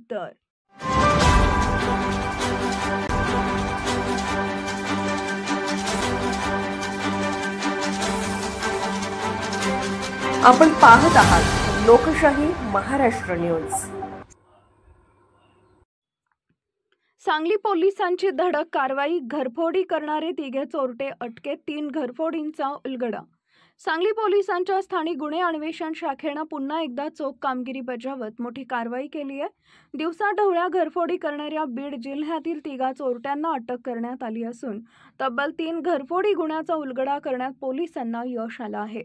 दर। आपण पाहत आहात लोकशाही महाराष्ट्र न्यूज। सांगली पोलिसांची धडक कारवाई, घरफोडी करणारे तिघे चोरटे अटकेत, 3 घरफोडींचा उलगडा। सांगली पोलिसांच्या स्थानिक गुन्हे अन्वेषण शाखेने पुन्हा एकदा चोख कामगिरी बजावत मोठी कारवाई केली आहे। दिवसाढवळ्या घरफोडी करणाऱ्या बीड जिल्ह्यातील 3 चोरट्यांना अटक करण्यात आली असून तब्बल 3 घरफोडी गुन्ह्याचा उलगडा करण्यात पोलिसांना यश आलं आहे।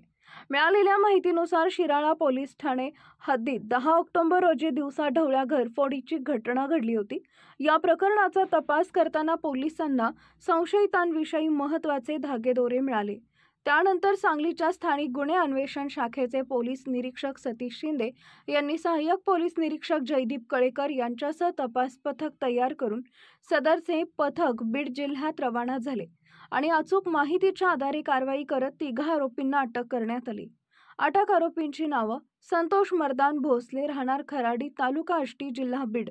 मिळालेल्या माहितीनुसार शिराळा पोलीस ठाणे हद्दीत 10 ऑक्टोबर रोजी दिवसाढवळ्या घरफोडीची घटना घडली होती। या प्रकरणाचा तपास करताना पोलिसांना संशयितांविषयी महत्त्वाचे धागेदोरे मिळाले। त्यानंतर सांगलीच्या स्थानिक गुन्हे अन्वेषण शाखेचे पोलीस निरीक्षक सतीश शिंदे यांनी सहाय्यक पोलीस निरीक्षक जयदीप कळेकर यांच्यासह तपास पथक तयार करून सदरचे पथक बीड जिल्ह्यात रवाना झाले आणि अचूक माहितीच्या आधारे कारवाई करत 3 आरोपींना अटक करण्यात आली। अटक आरोपींची नावं संतोष मर्दान भोसले राहणार खराडी तालुका आष्टी जिल्हा बीड,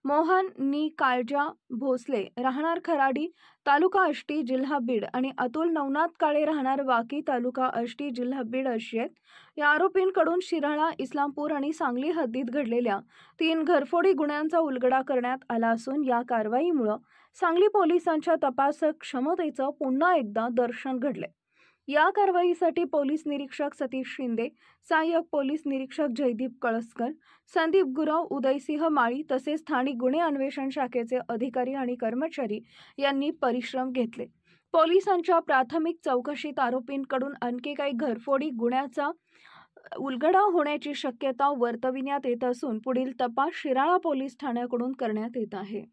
मोहन नि काळजा भोसले राहणार खराडी तालुका आष्टी जिल्हा बीड आणि अतुल नवनाथ काळे राहणार वाकी तालुका आष्टी जिल्हा बीड अशी आहेत। या आरोपींकडून शिराळा, इस्लामपूर आणि सांगली हद्दीत घडलेल्या 3 घरफोडी गुन्ह्यांचा उलगडा करण्यात आला असून या कारवाईमुळे सांगली पोलिसांच्या तपासक क्षमतेचं पुन्हा एकदा दर्शन घडले। या कारवाईसाठी पोलीस निरीक्षक सतीश शिंदे, सहाय्यक पोलीस निरीक्षक जयदीप कळसकर, संदीप गुरव, उदयसिंह माळी तसेच स्थानिक गुन्हे अन्वेषण शाखेचे अधिकारी आणि कर्मचारी यांनी परिश्रम घेतले। पोलिसांच्या प्राथमिक चौकशीत आरोपींकडून आणखी काही घरफोडी गुन्ह्याचा उलगडा होण्याची शक्यता वर्तविण्यात येत असून पुढील तपास शिराळा पोलीस ठाण्याकडून करण्यात येत आहे।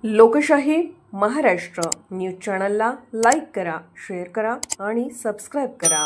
लोकशाही महाराष्ट्र न्यूज चॅनलला लाईक करा, शेअर करा आणि सबस्क्राईब करा।